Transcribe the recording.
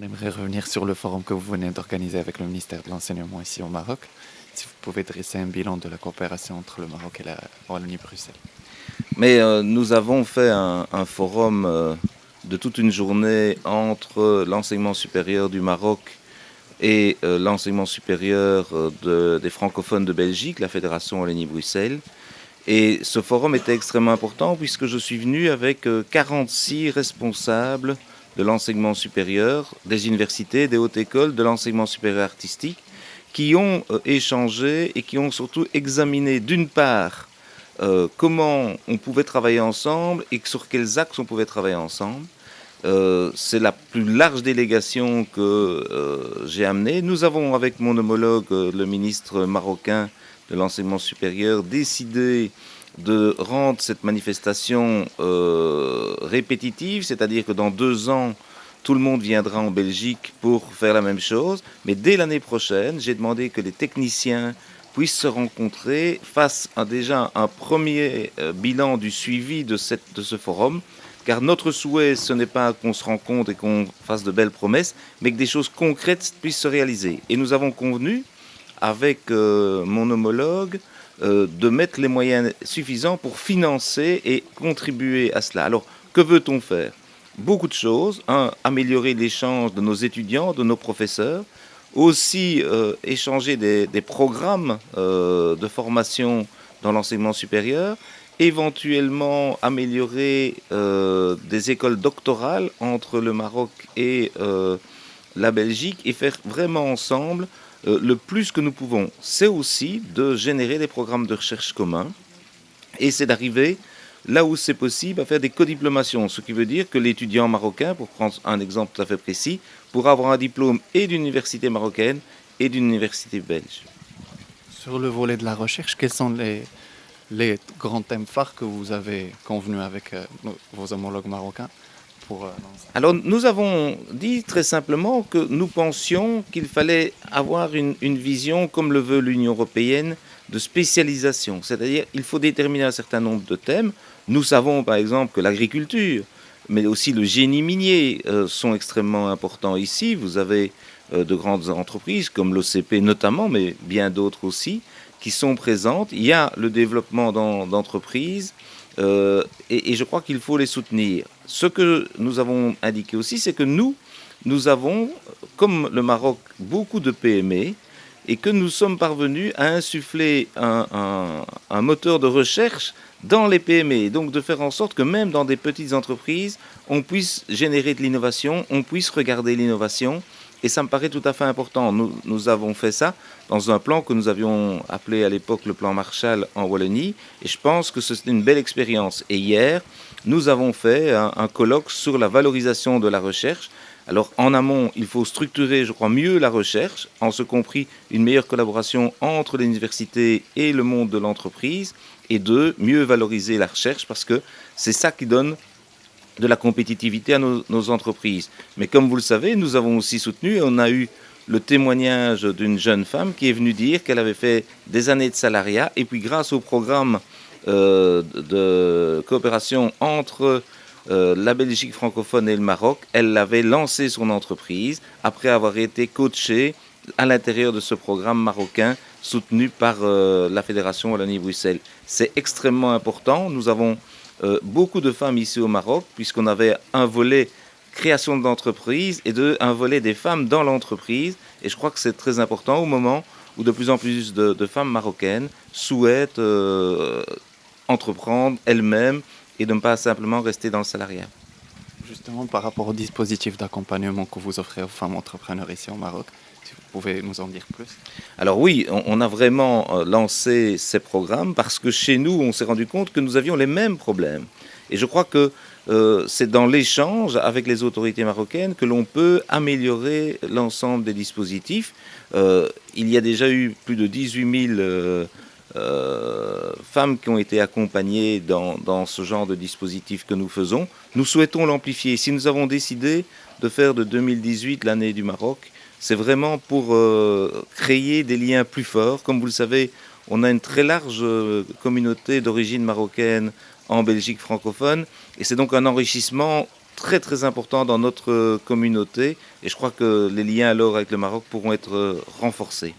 aimerait revenir sur le forum que vous venez d'organiser avec le ministère de l'Enseignement ici au Maroc. Si vous pouvez dresser un bilan de la coopération entre le Maroc et la Wallonie-Bruxelles. Mais nous avons fait un forum de toute une journée entre l'enseignement supérieur du Maroc et l'enseignement supérieur des francophones de Belgique, la Fédération Wallonie-Bruxelles. Et ce forum était extrêmement important puisque je suis venu avec 46 responsables de l'enseignement supérieur, des universités, des hautes écoles, de l'enseignement supérieur artistique, qui ont échangé et qui ont surtout examiné d'une part comment on pouvait travailler ensemble et sur quels axes on pouvait travailler ensemble. C'est la plus large délégation que j'ai amenée. Nous avons, avec mon homologue, le ministre marocain de l'enseignement supérieur, décidé de rendre cette manifestation répétitive, c'est-à-dire que dans 2 ans, tout le monde viendra en Belgique pour faire la même chose. Mais dès l'année prochaine, j'ai demandé que les techniciens puissent se rencontrer, fassent déjà un premier bilan du suivi de ce forum, car notre souhait, ce n'est pas qu'on se rencontre et qu'on fasse de belles promesses, mais que des choses concrètes puissent se réaliser. Et nous avons convenu, avec mon homologue, de mettre les moyens suffisants pour financer et contribuer à cela. Alors, que veut-on faire? Beaucoup de choses. Améliorer l'échange de nos étudiants, de nos professeurs. Aussi échanger des programmes de formation dans l'enseignement supérieur. Éventuellement améliorer des écoles doctorales entre le Maroc et la Belgique et faire vraiment ensemble le plus que nous pouvons. C'est aussi de générer des programmes de recherche communs et c'est d'arriver là où c'est possible à faire des codiplomations, ce qui veut dire que l'étudiant marocain, pour prendre un exemple tout à fait précis, pourra avoir un diplôme et d'une université marocaine et d'une université belge. Sur le volet de la recherche, quels sont les grands thèmes phares que vous avez convenus avec vos homologues marocains pour Alors nous avons dit très simplement que nous pensions qu'il fallait avoir une vision, comme le veut l'Union européenne, de spécialisation. C'est-à-dire qu'il faut déterminer un certain nombre de thèmes. Nous savons par exemple que l'agriculture, mais aussi le génie minier sont extrêmement importants ici. Vous avez de grandes entreprises comme l'OCP notamment, mais bien d'autres aussi, qui sont présentes. Il y a le développement d'entreprises et je crois qu'il faut les soutenir. Ce que nous avons indiqué aussi, c'est que nous avons, comme le Maroc, beaucoup de PME et que nous sommes parvenus à insuffler un moteur de recherche dans les PME. Donc de faire en sorte que même dans des petites entreprises, on puisse générer de l'innovation, on puisse regarder l'innovation. Et ça me paraît tout à fait important. Nous avons fait ça dans un plan que nous avions appelé à l'époque le plan Marshall en Wallonie. Et je pense que c'est une belle expérience. Et hier, nous avons fait un colloque sur la valorisation de la recherche. Alors en amont, il faut structurer, je crois, mieux la recherche, en ce compris une meilleure collaboration entre l'université et le monde de l'entreprise. Et deux, mieux valoriser la recherche parce que c'est ça qui donne de la compétitivité à nos entreprises. Mais comme vous le savez, nous avons aussi soutenu, et on a eu le témoignage d'une jeune femme qui est venue dire qu'elle avait fait des années de salariat, et puis grâce au programme de coopération entre la Belgique francophone et le Maroc, elle avait lancé son entreprise après avoir été coachée à l'intérieur de ce programme marocain soutenu par la Fédération Wallonie-Bruxelles. C'est extrêmement important. Nous avons beaucoup de femmes ici au Maroc, puisqu'on avait un volet création d'entreprise et un volet des femmes dans l'entreprise. Et je crois que c'est très important au moment où de plus en plus de femmes marocaines souhaitent entreprendre elles-mêmes et de ne pas simplement rester dans le salariat. Justement, par rapport au dispositif d'accompagnement que vous offrez aux femmes entrepreneurs ici au Maroc, si vous pouvez nous en dire plus. Alors oui, on a vraiment lancé ces programmes parce que chez nous, on s'est rendu compte que nous avions les mêmes problèmes. Et je crois que c'est dans l'échange avec les autorités marocaines que l'on peut améliorer l'ensemble des dispositifs. Il y a déjà eu plus de 18 000 femmes qui ont été accompagnées dans ce genre de dispositif que nous faisons. Nous souhaitons l'amplifier. Si nous avons décidé de faire de 2018 l'année du Maroc, c'est vraiment pour créer des liens plus forts. Comme vous le savez, on a une très large communauté d'origine marocaine en Belgique francophone et c'est donc un enrichissement très très important dans notre communauté et je crois que les liens alors avec le Maroc pourront être renforcés.